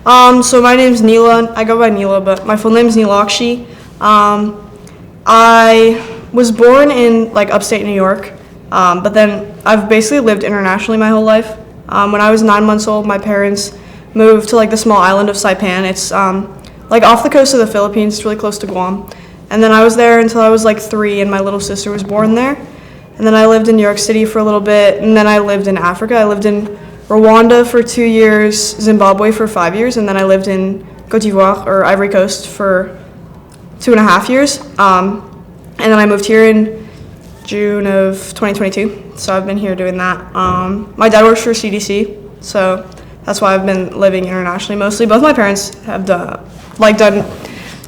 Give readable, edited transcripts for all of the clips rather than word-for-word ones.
So my name's Neela. I go by Neela, but my full name's Neelakshi. I was born in like upstate New York, but then I've basically lived internationally my whole life. When I was 9 months old, my parents moved to like the small island of Saipan. It's like off the coast of the Philippines. It's really close to Guam. And then I was there until I was like 3, and my little sister was born there. And then I lived in New York City for a little bit, and then I lived in Africa. I lived in Rwanda for 2 years, Zimbabwe for 5 years, and then I lived in Cote d'Ivoire, or Ivory Coast, for 2.5 years. And then I moved here in June of 2022, so I've been here doing that. My dad works for CDC, so that's why I've been living internationally mostly. Both my parents have done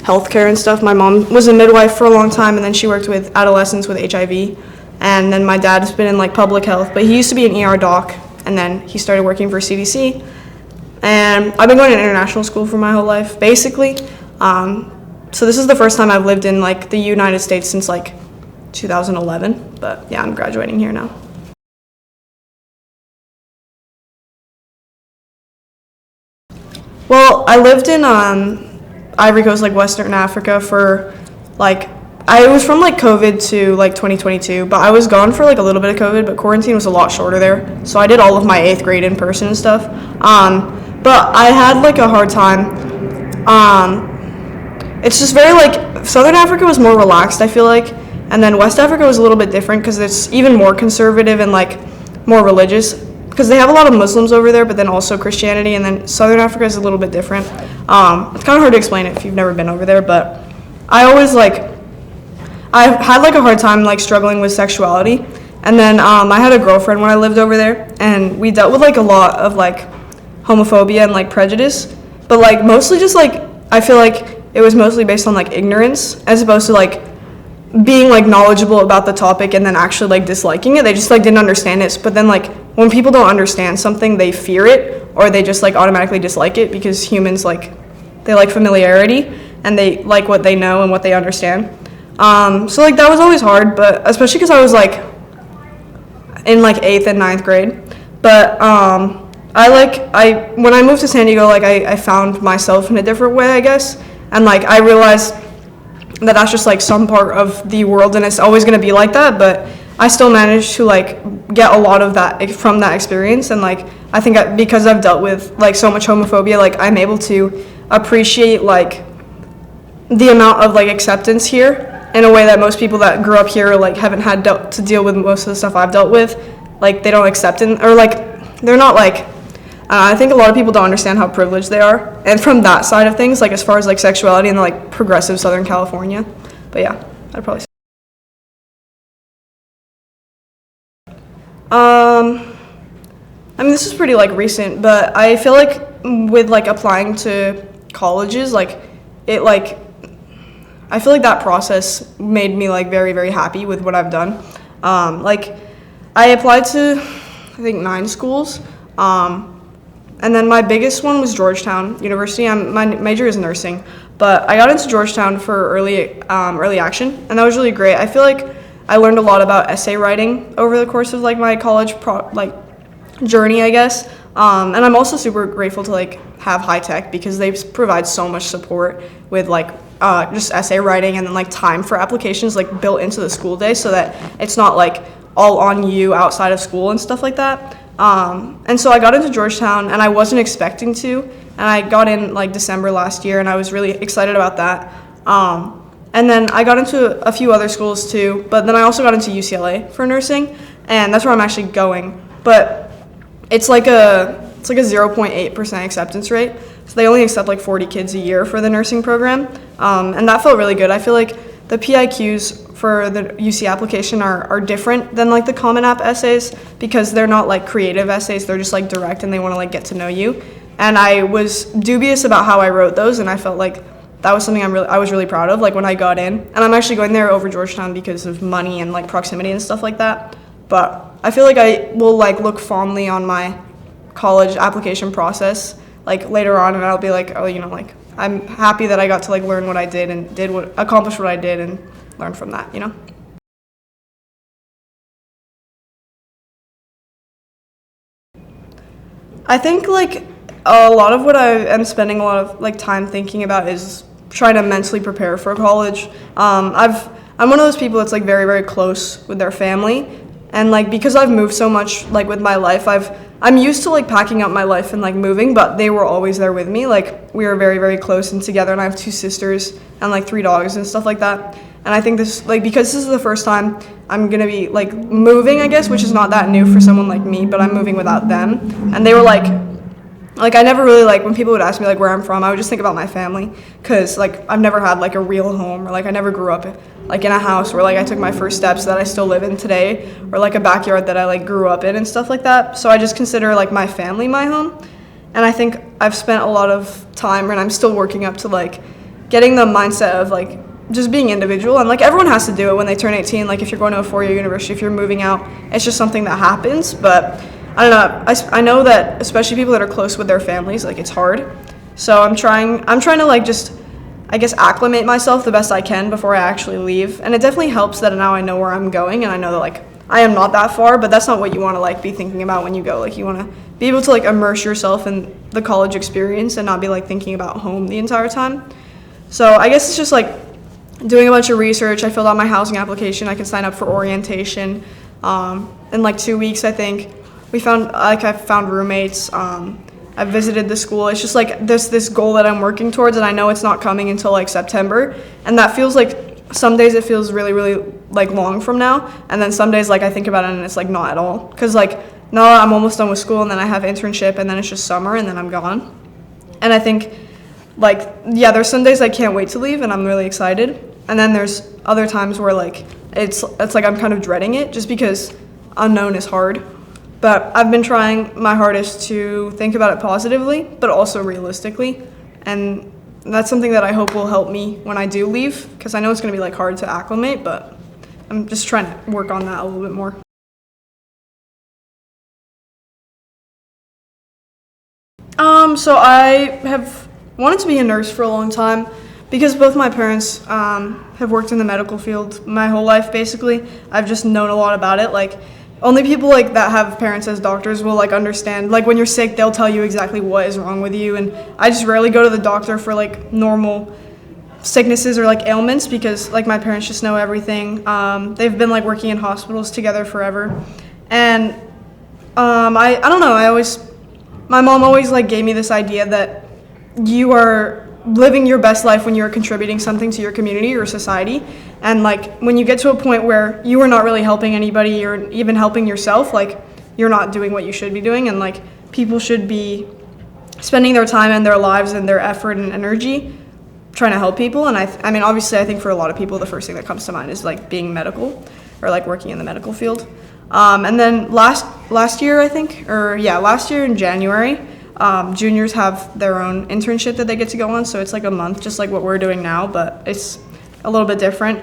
healthcare and stuff. My mom was a midwife for a long time, and then she worked with adolescents with HIV. And then my dad's been in like public health, but he used to be an ER doc, and then he started working for CDC. And I've been going to international school for my whole life, basically. So this is the first time I've lived in like the United States since like 2011, but yeah, I'm graduating here now. Well, I lived in Ivory Coast, like Western Africa for like, I was from like COVID to like 2022, but I was gone for like a little bit of COVID, but quarantine was a lot shorter there. So I did all of my 8th grade in person and stuff. But I had like a hard time. It's just very like, Southern Africa was more relaxed, I feel like. And then West Africa was a little bit different because it's even more conservative and like more religious, because they have a lot of Muslims over there, but then also Christianity. And then Southern Africa is a little bit different. It's kind of hard to explain it if you've never been over there, but I had like a hard time like struggling with sexuality. And then I had a girlfriend when I lived over there, and we dealt with like a lot of like homophobia and like prejudice, but like mostly just like, I feel like it was mostly based on like ignorance, as opposed to like being like knowledgeable about the topic and then actually like disliking it. They just like didn't understand it. But then like when people don't understand something, they fear it, or they just like automatically dislike it, because humans like, they like familiarity, and they like what they know and what they understand. So like that was always hard, but especially because I was like in like 8th and 9th grade. But when I moved to San Diego, like I found myself in a different way, I guess. And like I realized that that's just like some part of the world, and it's always going to be like that, but I still managed to like get a lot of that from that experience. And like I think because I've dealt with like so much homophobia, like I'm able to appreciate like the amount of like acceptance here in a way that most people that grew up here like haven't had to deal with most of the stuff I've dealt with. Like they don't accept it, or like they're not like, I think a lot of people don't understand how privileged they are, and from that side of things, like as far as like sexuality in like progressive Southern California. But yeah, I'd probably say. I mean, this is pretty like recent, but I feel like with like applying to colleges, like it like, I feel like that process made me like very, very happy with what I've done. Like I applied to, I think 9 schools. And then my biggest one was Georgetown University. My major is nursing, but I got into Georgetown for early action, and that was really great. I feel like I learned a lot about essay writing over the course of like my college journey, I guess. And I'm also super grateful to like have high tech, because they provide so much support with like just essay writing, and then like time for applications like built into the school day, so that it's not like all on you outside of school and stuff like that. And so I got into Georgetown, and I wasn't expecting to, and I got in like December last year, and I was really excited about that. And then I got into a few other schools too, but then I also got into UCLA for nursing, and that's where I'm actually going. But it's like a 0.8% acceptance rate, so they only accept like 40 kids a year for the nursing program, and that felt really good. I feel like the PIQs for the UC application are different than like the Common App essays, because they're not like creative essays, they're just like direct, and they want to like get to know you. And I was dubious about how I wrote those, and I felt like that was something I was really proud of, like when I got in. And I'm actually going there over Georgetown because of money and like proximity and stuff like that. But I feel like I will like look fondly on my college application process like later on, and I'll be like, oh, like I'm happy that I got to like learn what I did, and accomplish what I did, and learn from that, I think like a lot of what I am spending a lot of like time thinking about is trying to mentally prepare for college. I'm one of those people that's like very, very close with their family, and like because I've moved so much like with my life, I'm used to like packing up my life and like moving, but they were always there with me. Like we were very, very close and together, and I have 2 sisters and like 3 dogs and stuff like that. And I think this, like, because this is the first time I'm gonna be like moving, I guess, which is not that new for someone like me, but I'm moving without them. And they were like I never really, like, when people would ask me like where I'm from, I would just think about my family, because like I've never had like a real home, or like I never grew up like in a house where like I took my first steps that I still live in today, or like a backyard that I like grew up in and stuff like that. So I just consider like my family my home. And I think I've spent a lot of time, and I'm still working up to like getting the mindset of like just being individual. And like everyone has to do it when they turn 18. Like if you're going to a 4-year university, if you're moving out, it's just something that happens. But I don't know, I know that especially people that are close with their families, like it's hard. So I'm trying to like just, I guess, acclimate myself the best I can before I actually leave. And it definitely helps that now I know where I'm going, and I know that like I am not that far, but that's not what you want to like be thinking about when you go. Like you want to be able to like immerse yourself in the college experience and not be like thinking about home the entire time. So I guess it's just like doing a bunch of research. I filled out my housing application. I can sign up for orientation in like 2 weeks, I think. I found roommates. I visited the school. It's just like this goal that I'm working towards, and I know it's not coming until like September. And that feels like, some days it feels really, really like long from now, and then some days like I think about it and it's like not at all. Cause like now I'm almost done with school, and then I have internship, and then it's just summer, and then I'm gone. And I think like, yeah, there's some days I can't wait to leave, and I'm really excited. And then there's other times where like it's like I'm kind of dreading it, just because unknown is hard. But I've been trying my hardest to think about it positively, but also realistically. And that's something that I hope will help me when I do leave, because I know it's going to be like hard to acclimate, but I'm just trying to work on that a little bit more. So I have wanted to be a nurse for a long time, because both my parents have worked in the medical field my whole life, basically. I've just known a lot about it. Like, only people like that have parents as doctors will like understand. Like when you're sick, they'll tell you exactly what is wrong with you. And I just rarely go to the doctor for like normal sicknesses or like ailments, because like my parents just know everything. They've been like working in hospitals together forever. And I don't know, my mom always like gave me this idea that you are living your best life when you're contributing something to your community or society. And like when you get to a point where you are not really helping anybody or even helping yourself, like you're not doing what you should be doing. And like people should be spending their time and their lives and their effort and energy trying to help people. And I mean, obviously I think for a lot of people the first thing that comes to mind is like being medical, or like working in the medical field. And then last year in January, juniors have their own internship that they get to go on. So it's like a month, just like what we're doing now, but it's a little bit different.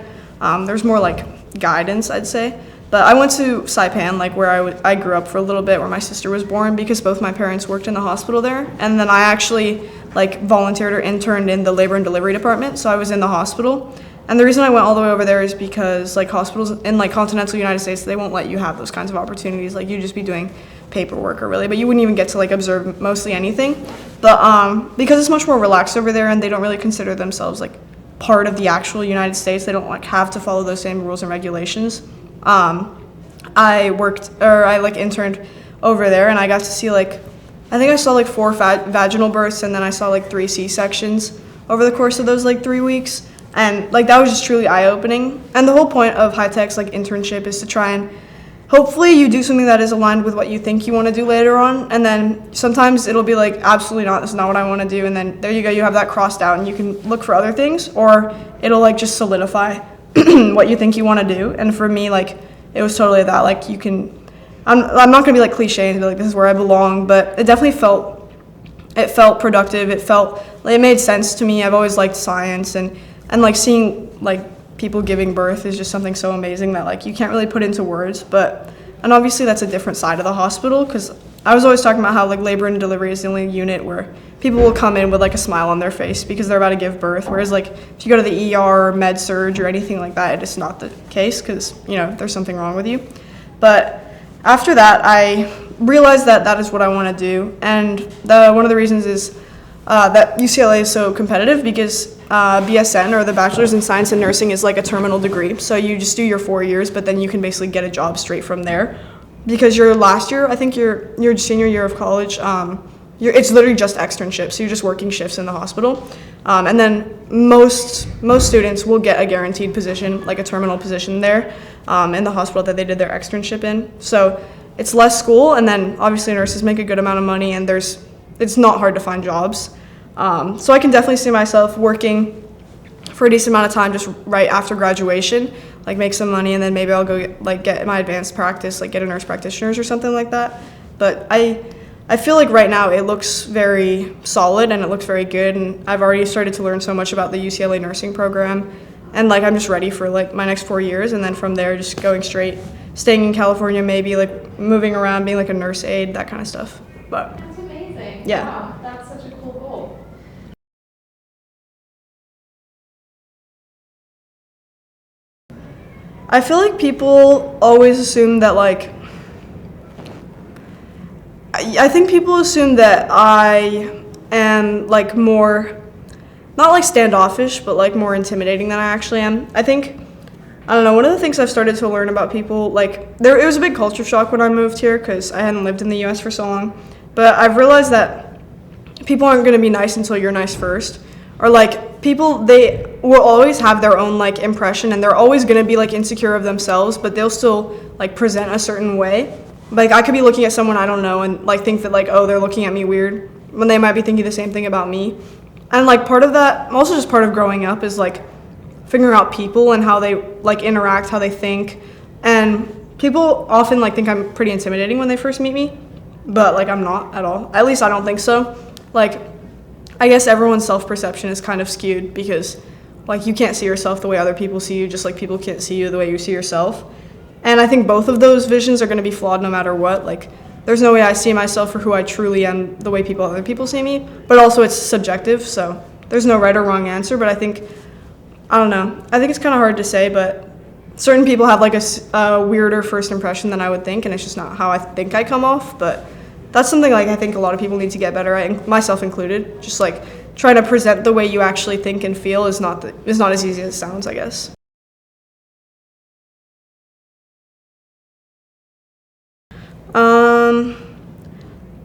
There's more like guidance, I'd say. But I went to Saipan, like where I grew up for a little bit, where my sister was born, because both my parents worked in the hospital there. And then I actually like volunteered or interned in the labor and delivery department. So I was in the hospital. And the reason I went all the way over there is because like hospitals in like continental United States, they won't let you have those kinds of opportunities. Like you'd just be doing paperwork, or really, but you wouldn't even get to like observe mostly anything. But because it's much more relaxed over there, and they don't really consider themselves like part of the actual United States, they don't like have to follow those same rules and regulations. I interned over there, and I got to see like, I think I saw like 4 vaginal births, and then I saw like 3 C-sections over the course of those like 3 weeks. And like that was just truly eye-opening. And the whole point of high tech's like internship is to try and hopefully you do something that is aligned with what you think you want to do later on. And then sometimes it'll be like, absolutely not, this is not what I want to do. And then there you go, you have that crossed out, and you can look for other things, or it'll like just solidify what you think you want to do. And for me, like it was totally that. Like I'm not gonna be like cliche and be like, this is where I belong, but it definitely felt productive. It made sense to me. I've always liked science, and like seeing like people giving birth is just something so amazing that like you can't really put into words. And obviously that's a different side of the hospital, because I was always talking about how like labor and delivery is the only unit where people will come in with like a smile on their face because they're about to give birth, whereas like if you go to the ER or med surge or anything like that, it's not the case, because you know there's something wrong with you. But after that, I realized that that is what I want to do. And one of the reasons is that UCLA is so competitive because BSN, or the Bachelor's in Science and Nursing, is like a terminal degree. So you just do your 4 years, but then you can basically get a job straight from there. Because your last year, I think your senior year of college, it's literally just externships. So you're just working shifts in the hospital. And then most students will get a guaranteed position, like a terminal position there in the hospital that they did their externship in. So it's less school, and then obviously nurses make a good amount of money, and it's not hard to find jobs. So I can definitely see myself working for a decent amount of time just right after graduation, like make some money, and then maybe I'll go get my advanced practice, like get a nurse practitioner's or something like that. But I feel like right now it looks very solid and it looks very good, and I've already started to learn so much about the UCLA nursing program, and like I'm just ready for like my next 4 years, and then from there just going straight, staying in California, maybe like moving around, being like a nurse aide, that kind of stuff. But that's amazing. Yeah. Wow, that's such a cool goal. I feel like people always assume that like I think people assume that I am like more, not like standoffish, but like more intimidating than I actually am. I don't know, one of the things I've started to learn about people, like it was a big culture shock when I moved here because I hadn't lived in the US for so long, but I've realized that people aren't going to be nice until you're nice first. Or like people, they will always have their own like impression, and they're always going to be like insecure of themselves, but they'll still like present a certain way. Like I could be looking at someone I don't know and like think that like, oh, they're looking at me weird, when they might be thinking the same thing about me. And like part of that, also just part of growing up, is like figuring out people and how they like interact, how they think. And people often like think I'm pretty intimidating when they first meet me, but like I'm not at all. At least I don't think so. Like I guess everyone's self-perception is kind of skewed because like you can't see yourself the way other people see you, just like people can't see you the way you see yourself. And I think both of those visions are going to be flawed no matter what. Like there's no way I see myself for who I truly am the way other people see me, but also it's subjective, so there's no right or wrong answer. But I don't know, I think it's kind of hard to say, but certain people have like a weirder first impression than I would think, and it's just not how I think I come off. But that's something like I think a lot of people need to get better at, myself included. Just like trying to present the way you actually think and feel is not as easy as it sounds, I guess.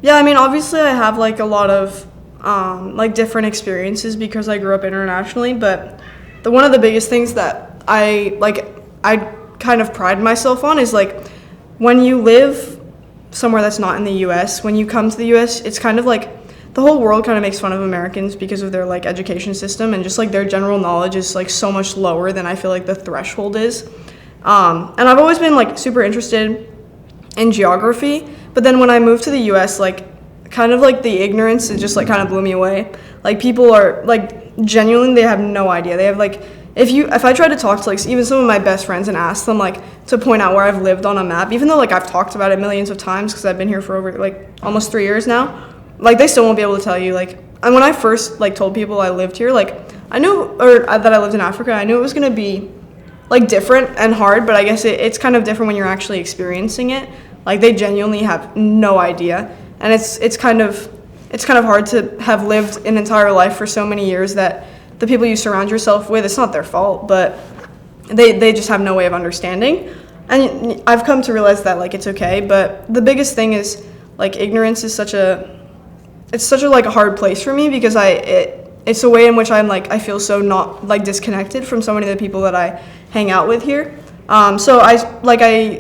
Yeah, I mean, obviously I have like a lot of like different experiences because I grew up internationally, but one of the biggest things that I kind of pride myself on is like when you live somewhere that's not in the US, when you come to the US, it's kind of like the whole world kind of makes fun of Americans because of their like education system, and just like their general knowledge is like so much lower than I feel like the threshold is. And I've always been like super interested in geography, but then when I moved to the US, like kind of like the ignorance, it just like kind of blew me away. Like people are like genuinely, they have no idea. They have like, if I try to talk to like even some of my best friends and ask them like to point out where I've lived on a map, even though like I've talked about it millions of times because I've been here for over like almost 3 years now, like they still won't be able to tell you. Like, and when I first like told people I lived here, like I knew, or that I lived in Africa, I knew it was gonna be like different and hard, but I guess it's kind of different when you're actually experiencing it. Like they genuinely have no idea, and it's kind of hard to have lived an entire life for so many years that the people you surround yourself with, it's not their fault, but they just have no way of understanding. And I've come to realize that like it's okay, but the biggest thing is like ignorance is such a like a hard place for me because it's a way in which I feel so not like disconnected from so many of the people that I hang out with here. So I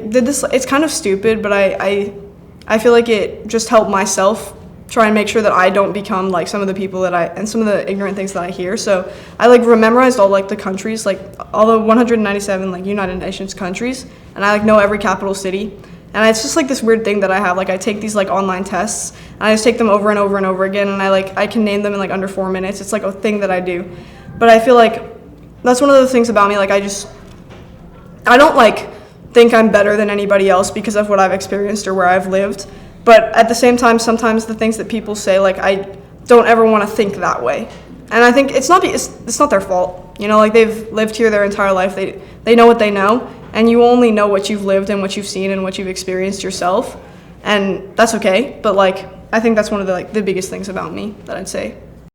did this, it's kind of stupid, but I feel like it just helped myself try and make sure that I don't become like some of the people and some of the ignorant things that I hear. So I like memorized all like the countries, like all the 197 like United Nations countries, and I like know every capital city. And it's just like this weird thing that I have, like I take these like online tests and I just take them over and over and over again, and I can name them in like under 4 minutes. It's like a thing that I do. But I feel like that's one of the things about me, like I don't like think I'm better than anybody else because of what I've experienced or where I've lived. But at the same time, sometimes the things that people say, like I don't ever want to think that way. And I think it's not their fault. You know, like they've lived here their entire life. They know what they know, and you only know what you've lived and what you've seen and what you've experienced yourself. and that's okay. But like, I think that's one of the biggest things about me that I'd say.